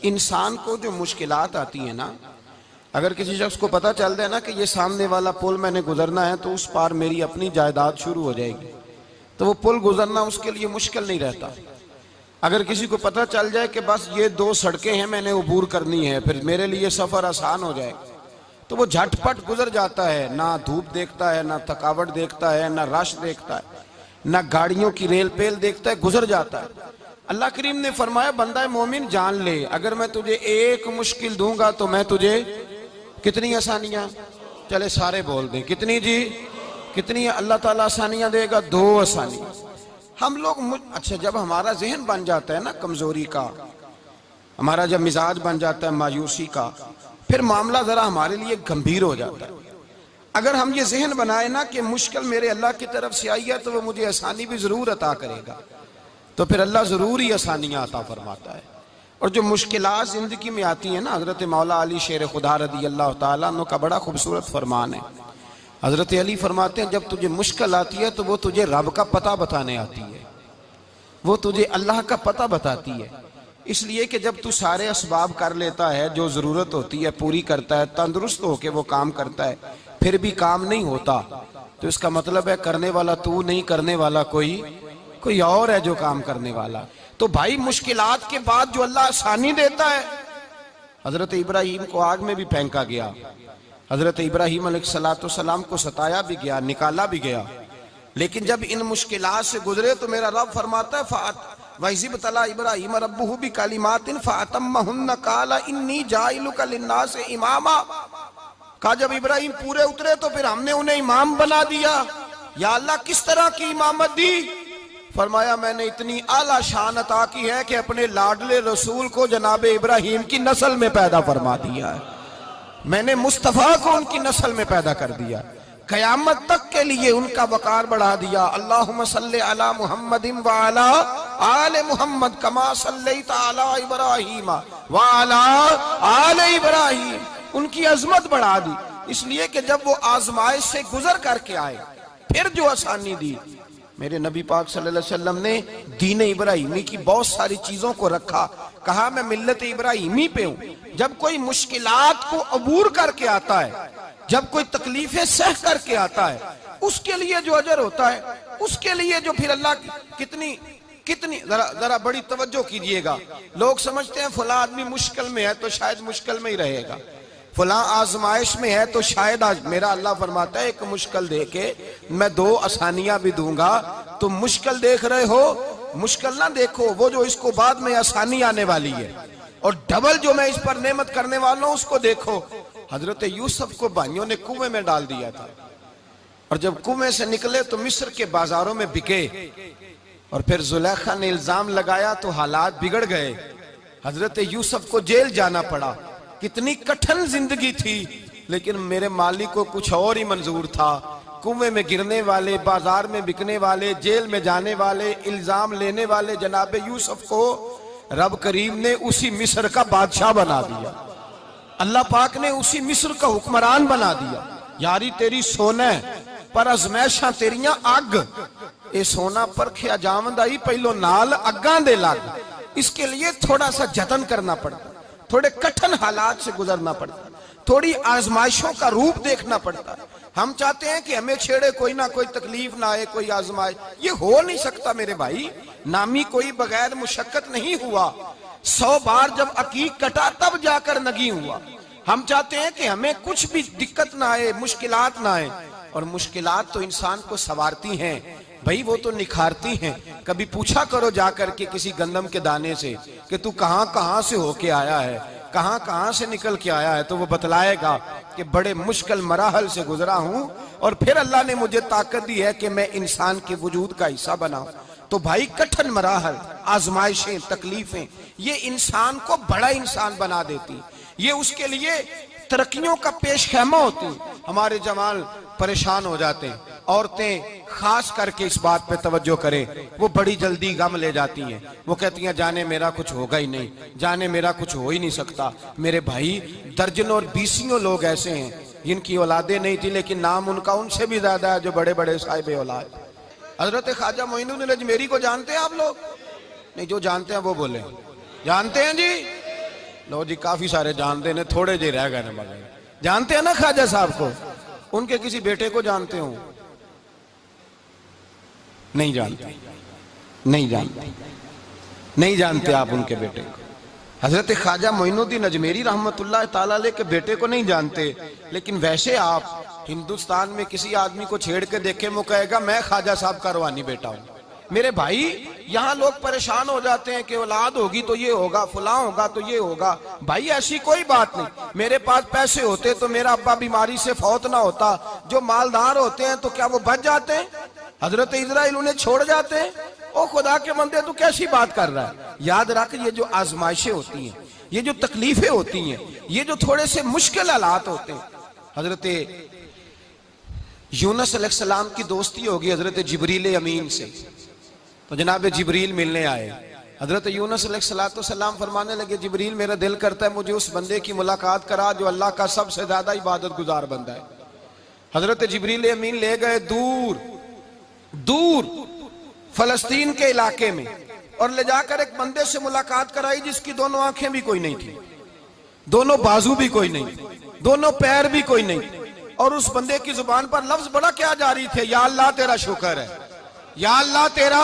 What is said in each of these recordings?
انسان کو جو مشکلات آتی ہیں نا، اگر کسی شخص کو پتہ چل جائے نا کہ یہ سامنے والا پل میں نے گزرنا ہے تو اس پار میری اپنی جائیداد شروع ہو جائے گی، تو وہ پل گزرنا اس کے لیے مشکل نہیں رہتا۔ اگر کسی کو پتہ چل جائے کہ بس یہ 2 سڑکیں ہیں میں نے عبور کرنی ہے، پھر میرے لیے سفر آسان ہو جائے گا، تو وہ جھٹ پٹ گزر جاتا ہے، نہ دھوپ دیکھتا ہے، نہ تھکاوٹ دیکھتا ہے، نہ رش دیکھتا ہے، نہ گاڑیوں کی ریل پیل دیکھتا ہے، گزر جاتا ہے۔ اللہ کریم نے فرمایا بندہ مومن جان لے، اگر میں تجھے ایک مشکل دوں گا تو میں تجھے کتنی آسانیاں، چلے سارے بول دیں کتنی جی، کتنی اللہ تعالیٰ آسانیاں دے گا؟ 2 آسانیاں۔ ہم لوگ اچھا جب ہمارا ذہن بن جاتا ہے نا کمزوری کا، ہمارا جب مزاج بن جاتا ہے مایوسی کا، پھر معاملہ ذرا ہمارے لیے گمبھیر ہو جاتا ہے۔ اگر ہم یہ ذہن بنائے نا کہ مشکل میرے اللہ کی طرف سے آئی ہے تو وہ مجھے آسانی بھی ضرور عطا کرے گا، تو پھر اللہ ضرور ہی آسانیاں عطا فرماتا ہے۔ اور جو مشکلات زندگی میں آتی ہیں نا، حضرت مولا علی شیر خدا رضی اللہ تعالیٰ عنہ کا بڑا خوبصورت فرمان ہے۔ حضرت علی فرماتے ہیں جب تجھے مشکل آتی ہے تو وہ تجھے رب کا پتہ بتانے آتی ہے، وہ تجھے اللہ کا پتہ بتاتی ہے، اس لیے کہ جب تو سارے اسباب کر لیتا ہے، جو ضرورت ہوتی ہے پوری کرتا ہے، تندرست ہو کے وہ کام کرتا ہے، پھر بھی کام نہیں ہوتا، تو اس کا مطلب ہے کرنے والا تو نہیں، کرنے والا کوئی اور ہے جو کام کرنے والا۔ تو بھائی مشکلات کے بعد جو اللہ آسانی دیتا ہے، حضرت ابراہیم کو آگ میں بھی پھینکا گیا، حضرت ابراہیم علیہ السلام کو ستایا بھی گیا، نکالا بھی گیا، لیکن جب ان مشکلات سے گزرے تو میرا رب فرماتا ہے وَإِذِ ابْتَلَىٰ إِبْرَاهِيمَ رَبُّهُ بِكَلِمَاتٍ فَأَتَمَّهُنَّ قَالَ إِنِّي جَاعِلُكَ لِلنَّاسِ إِمَامًا، کہا جب ابراہیم پورے اترے تو پھر ہم نے انہیں امام بنا دیا۔ یا اللہ کس طرح کی امامت دی؟ فرمایا میں نے اتنی اعلیٰ شان عطا کی ہے کہ اپنے لاڈلے رسول کو جناب ابراہیم کی نسل میں پیدا فرما دیا ہے، میں نے مصطفیٰ کو ان کی نسل میں پیدا کر دیا، قیامت تک کے لیے ان کا وقار بڑھا دیا۔ اللہم صلی علی محمد وعلی آل محمد کما صلیت علی ابراہیم وعلی آل ابراہیم، ان کی عظمت بڑھا دی، اس لیے کہ جب وہ آزمائش سے گزر کر کے آئے پھر جو آسانی دی۔ میرے نبی پاک صلی اللہ علیہ وسلم نے دین ابراہیمی کی بہت ساری چیزوں کو رکھا، کہا میں ملت ابراہیمی پہ ہوں۔ جب کوئی مشکلات کو عبور کر کے آتا ہے، جب کوئی تکلیفیں سہ کر کے آتا ہے، اس کے لیے جو اجر ہوتا ہے، اس کے لیے جو پھر اللہ کتنی ذرا بڑی توجہ کیجئے گا۔ لوگ سمجھتے ہیں فلاں آدمی مشکل میں ہے تو شاید مشکل میں ہی رہے گا، فلاں آزمائش میں ہے تو شاید میرا اللہ فرماتا ہے ایک مشکل دے کے میں 2 آسانیاں بھی دوں گا۔ تم مشکل دیکھ رہے ہو، مشکل نہ دیکھو، وہ جو اس کو بعد میں آسانی آنے والی ہے، اور ڈبل جو میں اس پر نعمت کرنے والا ہوں اس کو دیکھو۔ حضرت یوسف کو بھائیوں نے کنویں میں ڈال دیا تھا، اور جب کنویں سے نکلے تو مصر کے بازاروں میں بکے، اور پھر زلیخا نے الزام لگایا تو حالات بگڑ گئے، حضرت یوسف کو جیل جانا پڑا۔ کتنی کٹھن زندگی تھی، لیکن میرے مالک کو کچھ اور ہی منظور تھا۔ کنویں میں گرنے والے، بازار میں بکنے والے، جیل میں جانے والے، الزام لینے والے جناب یوسف کو رب کریم نے اسی مصر کا بادشاہ بنا دیا، اللہ پاک نے اسی مصر کا حکمران بنا دیا۔ یاری تیری سونا پر ازمیشاں تیریاں اگ، اے سونا پرکھیا جاوند آئی پہلو نال اگاں دے لگ، اس کے لیے تھوڑا سا جتن کرنا پڑتا، تھوڑے کٹھن حالات سے گزرنا پڑتا، تھوڑی آزمائشوں کا روپ دیکھنا پڑتا۔ ہم چاہتے ہیں کہ ہمیں چھیڑے کوئی نہ کوئی تکلیف نہ آئے، کوئی آزمائش، یہ ہو نہیں سکتا میرے بھائی، نامی کوئی بغیر مشقت نہیں ہوا، 100 بار جب عقیق کٹا تب جا کر نگی ہوا۔ ہم چاہتے ہیں کہ ہمیں کچھ بھی دقت نہ آئے، مشکلات نہ آئے، اور مشکلات تو انسان کو سنوارتی ہیں بھائی، وہ تو نکھارتی ہیں۔ کبھی پوچھا کرو جا کر کے کسی گندم کے دانے سے کہ تو کہاں سے ہو کے آیا ہے، کہاں سے نکل کے آیا ہے، تو وہ بتلائے گا کہ بڑے مشکل مراحل سے گزرا ہوں، اور پھر اللہ نے مجھے طاقت دی ہے کہ میں انسان کے وجود کا حصہ بناؤں۔ تو بھائی کٹھن مراحل، آزمائشیں، تکلیفیں، یہ انسان کو بڑا انسان بنا دیتی، یہ اس کے لیے ترقیوں کا پیش خیمہ ہوتی۔ ہمارے جوان پریشان ہو جاتے ہیں، عورتیں خاص کر کے اس بات پہ توجہ کریں، وہ بڑی جلدی غم لے جاتی ہیں، وہ کہتی ہیں جانے میرا کچھ ہوگا ہی نہیں، جانے میرا کچھ ہو ہی نہیں سکتا۔ میرے بھائی درجنوں اور بیسیوں لوگ ایسے ہیں جن کی اولادیں نہیں تھی لیکن نام ان کا ان سے بھی زیادہ ہے جو بڑے بڑے صاحب اولاد۔ حضرت خواجہ معین الدین اجمیری کو جانتے ہیں آپ لوگ؟ نہیں، جو جانتے ہیں وہ بولیں۔ جانتے ہیں جی؟ لو جی کافی سارے جانتے ہیں، تھوڑے جی رہ گئے نا مگر جانتے ہیں نا خواجہ صاحب کو؟ ان کے کسی بیٹے کو جانتے ہوں؟ نہیں جانتے، نہیں جانتے، نہیں جانتے آپ ان کے بیٹے کو۔ حضرت خواجہ معین الدین اجمیری رحمت اللہ تعالیٰ علیہ کے بیٹے کو نہیں جانتے، لیکن ویسے آپ ہندوستان میں کسی آدمی کو چھیڑ کے دیکھیں وہ کہے گا میں خواجہ صاحب کا روحانی بیٹا ہوں۔ میرے بھائی یہاں لوگ پریشان ہو جاتے ہیں کہ اولاد ہوگی تو یہ ہوگا، فلاں ہوگا تو یہ ہوگا۔ بھائی ایسی کوئی بات نہیں۔ میرے پاس پیسے ہوتے تو میرا ابا بیماری سے فوت نہ ہوتا۔ جو مالدار ہوتے ہیں تو کیا وہ بچ جاتے ہیں؟ حضرت اسرائیل انہیں چھوڑ جاتے ہیں؟ او خدا کے بندے تو کیسی بات کر رہا ہے؟ یاد رکھ، یہ جو آزمائشیں ہوتی ہیں، یہ جو تکلیفیں ہوتی ہیں، یہ جو تھوڑے سے مشکل حالات ہوتے ہیں۔ حضرت یونس علیہ السلام کی دوستی ہوگی حضرت جبریل امین سے، تو جناب جبریل ملنے آئے۔ حضرت یونس علیہ السلام فرمانے لگے جبریل میرا دل کرتا ہے مجھے اس بندے کی ملاقات کرا جو اللہ کا سب سے زیادہ عبادت گزار بندہ ہے۔ حضرت جبریل امین لے گئے دور دور فلسطین کے علاقے میں، اور لے جا کر ایک بندے سے ملاقات کرائی جس کی دونوں آنکھیں بھی کوئی نہیں تھی، دونوں بازو بھی کوئی نہیں، دونوں پیر بھی کوئی نہیں، اور اس بندے کی زبان پر لفظ بڑا کیا جاری تھے، یا اللہ تیرا شکر ہے، یا اللہ تیرا،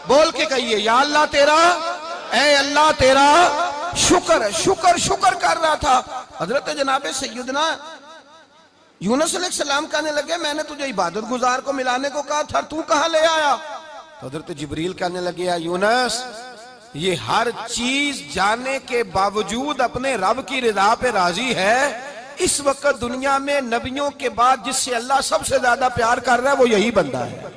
بول کے کہیے یا اللہ تیرا، اے اللہ تیرا شکر ہے۔ شکر شکر کر رہا تھا۔ حضرت جناب سیدنا یونس علیہ السلام کہنے لگے میں نے تجھے عبادت گزار کو ملانے کو کہا تھا، تو کہاں لے آیا؟ تو حضرت جبریل کہنے لگے یا یونس، یہ ہر چیز جانے کے باوجود اپنے رب کی رضا پہ راضی ہے۔ اس وقت دنیا میں نبیوں کے بعد جس سے اللہ سب سے زیادہ پیار کر رہا ہے وہ یہی بندہ ہے،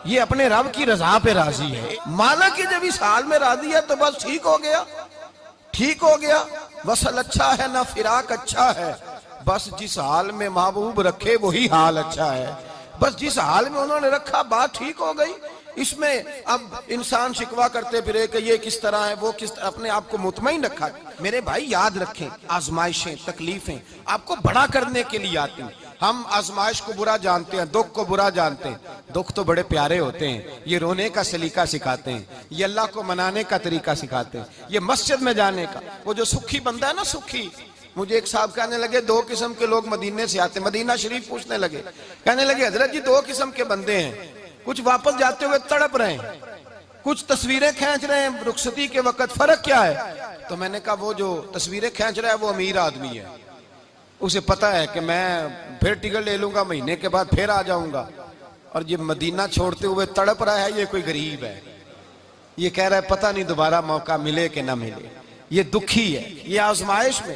یہ اپنے رب کی رضا پہ راضی ہے۔ مانا کہ جب اس حال میں راضی ہے تو بس ٹھیک ہو گیا، ٹھیک ہو گیا۔ وصل اچھا ہے نہ فراق اچھا ہے، بس جس حال میں محبوب رکھے وہی حال اچھا ہے۔ بس جس حال میں انہوں نے رکھا بات ٹھیک ہو گئی۔ اس میں اب انسان شکوا کرتے پھرے کہ یہ کس طرح ہے وہ کس طرح، اپنے آپ کو مطمئن رکھا۔ میرے بھائی یاد رکھیں آزمائشیں تکلیفیں آپ کو بڑا کرنے کے لیے آتی ہیں۔ ہم آزمائش کو برا جانتے ہیں، دکھ کو برا جانتے ہیں۔ دکھ تو بڑے پیارے ہوتے ہیں، یہ رونے کا سلیقہ سکھاتے ہیں، یہ اللہ کو منانے کا طریقہ سکھاتے ہیں، یہ مسجد میں جانے کا۔ وہ جو سکھی بندہ ہے نا سکھی، مجھے ایک صاحب کہنے لگے دو قسم کے لوگ مدینے سے آتے، مدینہ شریف پوچھنے لگے، کہنے لگے حضرت جی دو قسم کے بندے ہیں، کچھ واپس جاتے ہوئے تڑپ رہے ہیں، کچھ تصویریں کھینچ رہے ہیں رخصتی کے وقت، فرق کیا ہے؟ تو میں نے کہا وہ جو تصویریں کھینچ رہا ہے وہ امیر آدمی ہے، اسے پتہ ہے کہ میں پھر ٹکٹ لے لوں گا مہینے کے بعد پھر آ جاؤں گا، اور یہ مدینہ چھوڑتے ہوئے تڑپ رہا ہے یہ کوئی غریب ہے، یہ کہہ رہا ہے پتہ نہیں دوبارہ موقع ملے کہ نہ ملے، یہ دکھی ہے۔ یہ آزمائش میں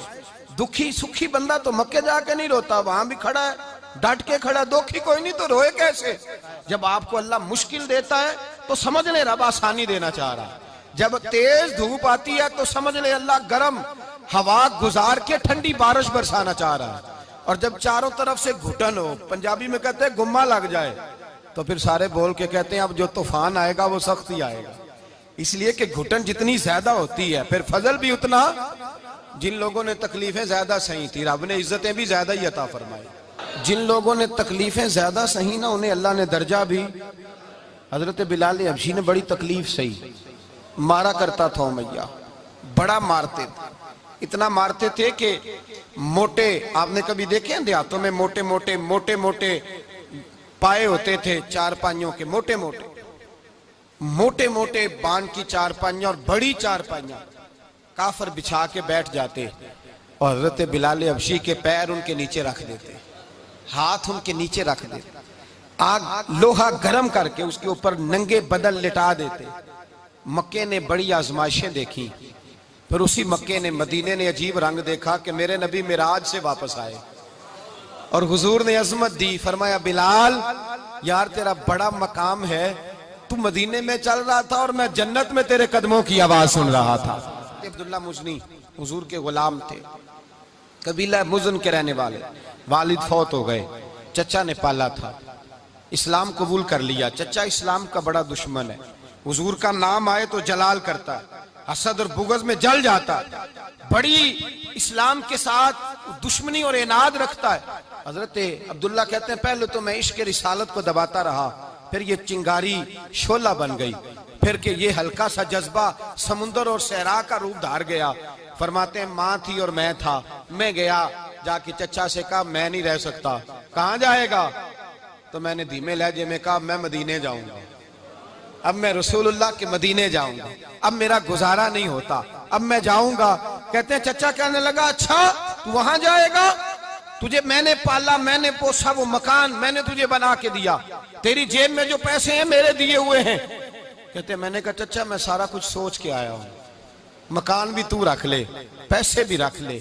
دکھی سکھی بندہ تو مکے جا کے نہیں روتا، وہاں بھی کھڑا ہے ڈٹ کے کھڑا، دکھی کوئی نہیں تو روئے کیسے؟ جب آپ کو اللہ مشکل دیتا ہے تو سمجھ لیں رب آسانی دینا چاہ رہا ہے، جب تیز دھوپ آتی ہے تو سمجھ لیں اللہ گرم ہوا گزار کے ٹھنڈی بارش برسانا چاہ رہا ہے، اور جب چاروں طرف سے گھٹن ہو، پنجابی میں کہتے ہیں گمہ لگ جائے، تو پھر سارے بول کے کہتے ہیں اب جو طوفان آئے گا وہ سخت ہی آئے گا۔ اس لیے کہ گھٹن جتنی زیادہ ہوتی ہے پھر فضل بھی اتنا۔ جن لوگوں نے تکلیفیں زیادہ سہی تھی رب نے عزتیں بھی زیادہ ہی عطا فرمائی، جن لوگوں نے تکلیفیں زیادہ سہی نا انہیں اللہ نے درجہ بھی۔ حضرت بلال حبشی نے بڑی تکلیف سہی، مارا کرتا تھا امیہ، بڑا مارتے تھے، اتنا مارتے تھے کہ موٹے، آپ نے کبھی دیکھے ہیں دیہاتوں میں موٹے موٹے پائے ہوتے تھے چار پائیوں کے، موٹے موٹے بان کی چار پائیاں اور بڑی چار پائیاں کافر بچھا کے بیٹھ جاتے، اور حضرت بلال حبشی کے پیر ان کے نیچے رکھ دیتے، ہاتھ ان کے نیچے رکھ دیتے، آگ لوہا گرم کر کے اس کے اوپر ننگے بدن لٹا دیتے۔ مکے نے بڑی آزمائشیں دیکھی، پھر اسی مکے نے مدینے نے عجیب رنگ دیکھا کہ میرے نبی معراج سے واپس آئے، اور حضور نے عظمت دی، فرمایا بلال یار تیرا بڑا مقام ہے، تو مدینے میں چل رہا تھا اور میں جنت میں تیرے قدموں کی آواز سن رہا تھا۔ عبداللہ مزنی حضور کے غلام تھے، قبیلہ مزن کے رہنے والے، والد فوت ہو گئے، چچا نے پالا تھا، اسلام قبول کر لیا۔ چچا اسلام کا بڑا دشمن ہے، حضور کا نام آئے تو جلال کرتا ہے، حسد اور بغض میں جل جاتا ہے، بڑی اسلام کے ساتھ دشمنی اور عناد رکھتا ہے۔ حضرت عبداللہ کہتے ہیں پہلے تو میں عشق رسالت کو دباتا رہا، پھر یہ چنگاری شعلہ بن گئی، پھر کہ یہ ہلکا سا جذبہ سمندر اور صحرا کا روپ دھار گیا، فرماتے ہیں ماں تھی اور میں تھا، میں گیا جا کے چچا سے کہا میں نہیں رہ سکتا، کہاں جائے گا؟ تو میں نے دھیمے لہجے میں کہا میں مدینے جاؤں گا، اب میں رسول اللہ کے مدینے جاؤں گا، اب میرا گزارا نہیں ہوتا، اب میں جاؤں گا۔ کہتے ہیں چچا کہنے لگا اچھا تو وہاں جائے گا؟ تجھے میں نے پالا، میں نے پوسا، وہ مکان میں نے تجھے بنا کے دیا، تیری جیب میں جو پیسے ہیں میرے دیے ہوئے ہیں۔ کہتے ہیں میں نے کہا چچا میں سارا کچھ سوچ کے آیا ہوں، مکان بھی تو رکھ لے، پیسے بھی رکھ لے۔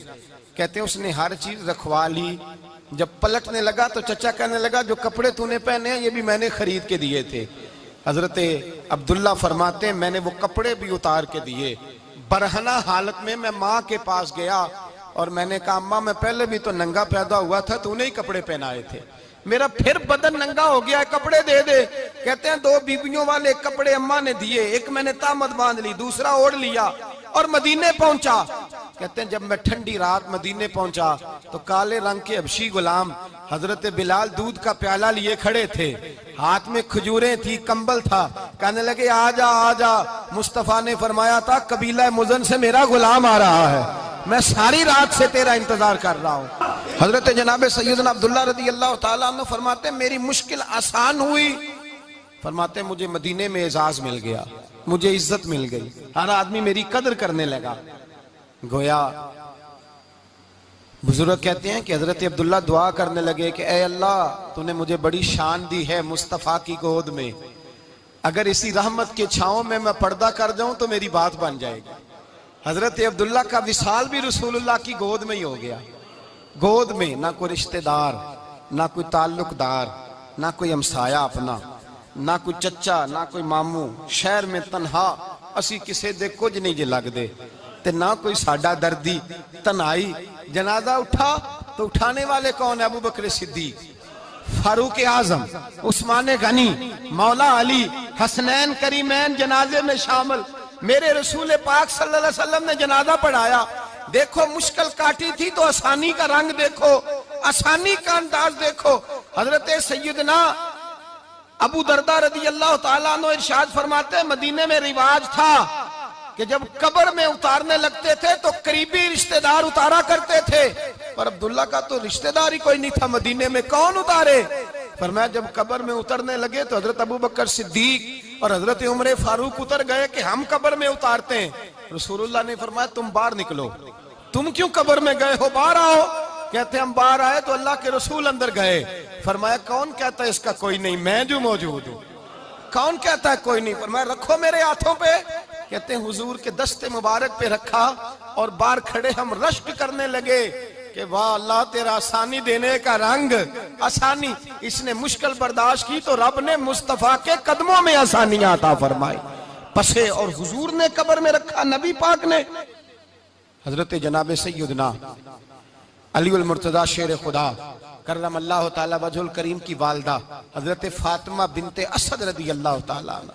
کہتے ہیں اس نے ہر چیز رکھوا لی۔ جب پلٹنے لگا تو چچا کہنے لگا جو کپڑے تو نے پہنے ہیں یہ بھی میں نے خرید کے دیے تھے۔ حضرت عبداللہ فرماتے ہیں میں نے وہ کپڑے بھی اتار کے دیے، برہنہ حالت میں میں ماں کے پاس گیا اور میں نے کہا اماں میں پہلے بھی تو ننگا پیدا ہوا تھا، تو نے ہی کپڑے پہنائے تھے، میرا پھر بدن ننگا ہو گیا ہے، کپڑے دے دے۔ کہتے ہیں 2 بیویوں والے کپڑے اماں نے دیے، ایک میں نے تامت باندھ لی، دوسرا اوڑھ لیا اور مدینے پہنچا۔ کہتے ہیں جب میں ٹھنڈی رات مدینے پہنچا تو کالے رنگ کے حبشی غلام حضرت بلال دودھ کا پیالہ لیے کھڑے تھے، ہاتھ میں کھجوریں تھی، کمبل تھا، کہنے لگے آجا آجا۔ مصطفیٰ نے فرمایا تھا قبیلہ مزن سے میرا غلام آ رہا ہے، میں ساری رات سے تیرا انتظار کر رہا ہوں۔ حضرت جناب سیدنا عبداللہ رضی اللہ تعالیٰ عنہ فرماتے ہیں میری مشکل آسان ہوئی، فرماتے ہیں مجھے مدینے میں اعزاز مل گیا، مجھے عزت مل گئی، ہر آدمی میری قدر کرنے لگا۔ گویا بزرگ کہتے ہیں کہ حضرت عبداللہ دعا کرنے لگے کہ اے اللہ تو نے مجھے بڑی شان دی ہے مصطفیٰ کی گود میں، اگر اسی رحمت کے چھاؤں میں پردہ کر جاؤں تو میری بات بن جائے گی۔ حضرت عبداللہ کا وصال بھی رسول اللہ کی گود میں ہی ہو گیا، گود میں، نہ کوئی رشتہ دار، نہ کوئی تعلق دار، نہ کوئی ہمسایا اپنا، نہ کوئی چچا، نہ کوئی ماموں، شہر میں تنہا اسی کسے دے کچھ نہیں جے لگ دے تے نہ کوئی ساڈا دردی، تنہائی۔ جنازہ اٹھا تو اٹھانے والے کون ہیں؟ ابو بکر صدیق، فاروق اعظم، عثمان غنی، مولا علی، حسنین کریمین جنازے میں شامل۔ میرے رسول پاک صلی اللہ علیہ وسلم نے جنازہ پڑھایا، دیکھو مشکل کاٹی تھی تو آسانی کا رنگ دیکھو، آسانی کا انداز دیکھو۔ حضرت سیدنا ابو دردہ رضی اللہ تعالیٰ عنہ ارشاد فرماتے ہیں مدینے میں رواج تھا کہ جب قبر میں اتارنے لگتے تھے تو قریبی رشتہ دار اتارا کرتے تھے، پر عبداللہ کا تو رشتہ دار ہی کوئی نہیں تھا مدینے میں، کون اتارے؟ فرمایا جب قبر میں اترنے لگے تو حضرت ابو بکر صدیق اور حضرت عمر فاروق اتر گئے کہ ہم قبر میں اتارتے ہیں۔ رسول اللہ نے فرمایا تم باہر نکلو، تم کیوں قبر میں گئے ہو، باہر آؤ۔ کہتے ہم باہر آئے تو اللہ کے رسول اندر گئے، فرمایا کون کہتا ہے اس کا کوئی نہیں، میں جو موجود ہوں، کون کہتا ہے کوئی نہیں؟ فرمایا رکھو میرے ہاتھوں پہ۔ کہتے ہیں حضور کے دست مبارک پہ رکھا اور باہر کھڑے ہم رشک کرنے لگے کہ واہ اللہ تیرا آسانی دینے کا رنگ، آسانی۔ اس نے مشکل برداشت کی تو رب نے مصطفیٰ کے قدموں میں آسانیاں عطا فرمائی، پسے اور حضور نے قبر میں رکھا، نبی پاک نے۔ حضرت جناب سیدنا علی المرتضی شیر خدا کرم اللہ تعالی وجہ الکریم کی والدہ حضرت فاطمہ بنت اسد رضی اللہ تعالیٰ عنہ،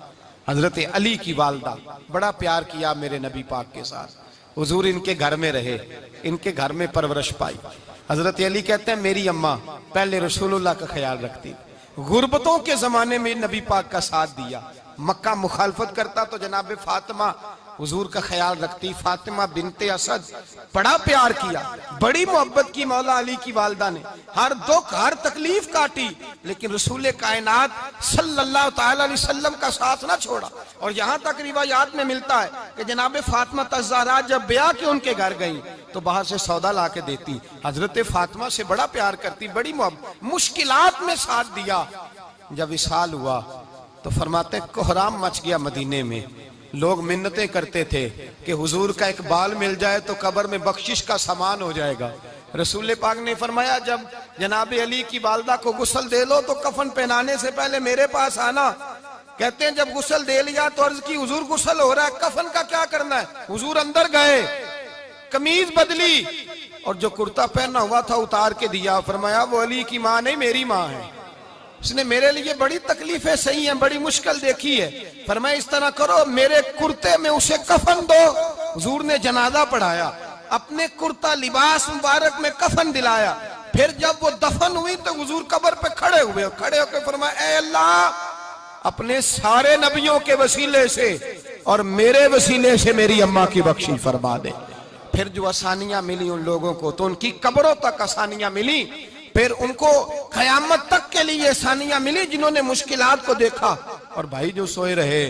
حضرت علی کی والدہ، بڑا پیار کیا میرے نبی پاک کے ساتھ، حضور ان کے گھر میں رہے، ان کے گھر میں پرورش پائی۔ حضرت علی کہتے ہیں میری اماں پہلے رسول اللہ کا خیال رکھتی، غربتوں کے زمانے میں نبی پاک کا ساتھ دیا، مکہ مخالفت کرتا تو جناب فاطمہ حضور کا خیال رکھتی، فاطمہ بنت اسد، بڑا پیار کیا، بڑی محبت کی مولا علی کی والدہ نے، ہر دکھ ہر تکلیف کاٹی، لیکن رسول کائنات صلی اللہ تعالی علیہ وسلم کا ساتھ نہ چھوڑا۔ اور یہاں تک روایات میں ملتا ہے کہ جناب فاطمہ الزہرا جب بیعہ کے ان کے گھر گئیں تو باہر سے سودا لا کے دیتی، حضرت فاطمہ سے بڑا پیار کرتی، بڑی محبت، مشکلات میں ساتھ دیا۔ جب وصال ہوا تو فرماتے ہیں کوہرام مچ گیا مدینے میں، لوگ منتیں کرتے تھے کہ حضور کا ایک بال مل جائے تو قبر میں بخشش کا سامان ہو جائے گا۔ رسول پاک نے فرمایا جب جناب علی کی والدہ کو غسل دے لو تو کفن پہنانے سے پہلے میرے پاس آنا۔ کہتے ہیں جب غسل دے لیا تو عرض کی حضور غسل ہو رہا ہے، کفن کا کیا کرنا ہے؟ حضور اندر گئے، قمیض بدلی اور جو کرتا پہنا ہوا تھا اتار کے دیا، فرمایا وہ علی کی ماں نہیں میری ماں ہے، اس نے میرے لیے بڑی تکلیفیں سہی ہیں، بڑی مشکل دیکھی ہے، فرمایا اس طرح کرو میرے کرتے میں اسے کفن دو۔ حضور نے جنازہ پڑھایا، اپنے کرتا لباس مبارک میں کفن دلایا، پھر جب وہ دفن ہوئی تو حضور قبر پہ کھڑے ہوئے، کھڑے ہو کے فرمایا اے اللہ اپنے سارے نبیوں کے وسیلے سے اور میرے وسیلے سے میری اماں کی بخشی فرما دے۔ پھر جو آسانیاں ملی ان لوگوں کو تو ان کی قبروں تک آسانیاں ملی، پھر ان کو قیامت تک کے لیے آسانیاں ملی جنہوں نے مشکلات کو دیکھا۔ اور بھائی جو سوئے رہے،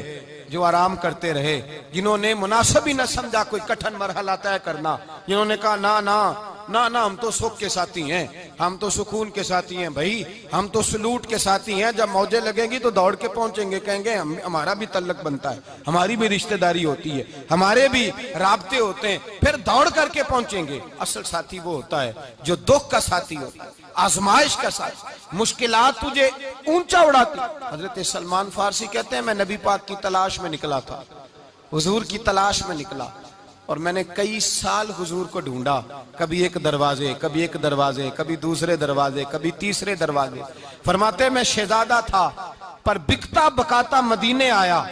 جو آرام کرتے رہے، جنہوں نے مناسب ہی نہ سمجھا کوئی کٹھن مرحلہ طے کرنا، جنہوں نے کہا نا نا نا نا ہم تو سکھ کے ساتھی ہیں، ہم تو سکون کے ساتھی ہیں، بھائی ہم تو سلوٹ کے ساتھی ہیں، جب موجیں لگیں گی تو دوڑ کے پہنچیں گے، کہیں گے ہمارا بھی تعلق بنتا ہے، ہماری بھی رشتہ داری ہوتی ہے، ہمارے بھی رابطے ہوتے ہیں، پھر دوڑ کر کے پہنچیں گے۔ اصل ساتھی وہ ہوتا ہے جو دکھ کا ساتھی ہوتا ہے، آزمائش کا ساتھ، مشکلات تجھے اونچا اڑاتی۔ حضرت سلمان فارسی کہتے ہیں میں نبی پاک کی تلاش میں نکلا تھا، حضور کی تلاش میں نکلا، اور میں نے کئی سال حضور کو ڈھونڈا، کبھی ایک دروازے، کبھی ایک دروازے، کبھی دوسرے دروازے، کبھی تیسرے دروازے۔ فرماتے ہیں میں شہزادہ تھا پر بکتا بکاتا مدینے آیا،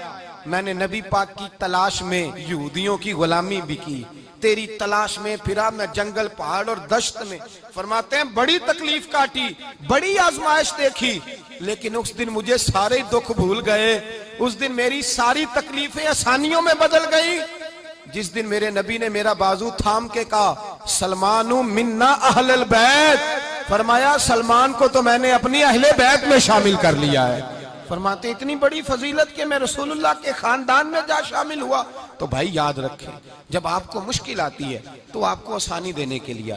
میں نے نبی پاک کی تلاش میں یہودیوں کی غلامی بھی کی، تیری تلاش میں پھرا میں جنگل پہاڑ اور دشت میں۔ فرماتے ہیں بڑی تکلیف کاٹی، بڑی آزمائش دیکھی، لیکن اس دن مجھے سارے دکھ بھول گئے، اس دن میری ساری تکلیفیں آسانیوں میں بدل گئی، جس دن میرے نبی نے میرا بازو تھام کے کہا سلمان منا اہل البیت، فرمایا سلمان کو تو میں نے اپنی اہل بیت میں شامل کر لیا ہے۔ فرماتے اتنی بڑی فضیلت کہ میں رسول اللہ کے خاندان میں جا شامل ہوا۔ تو بھائی یاد رکھیں جب آپ کو مشکل آتی ہے تو آپ کو آسانی دینے کے لیے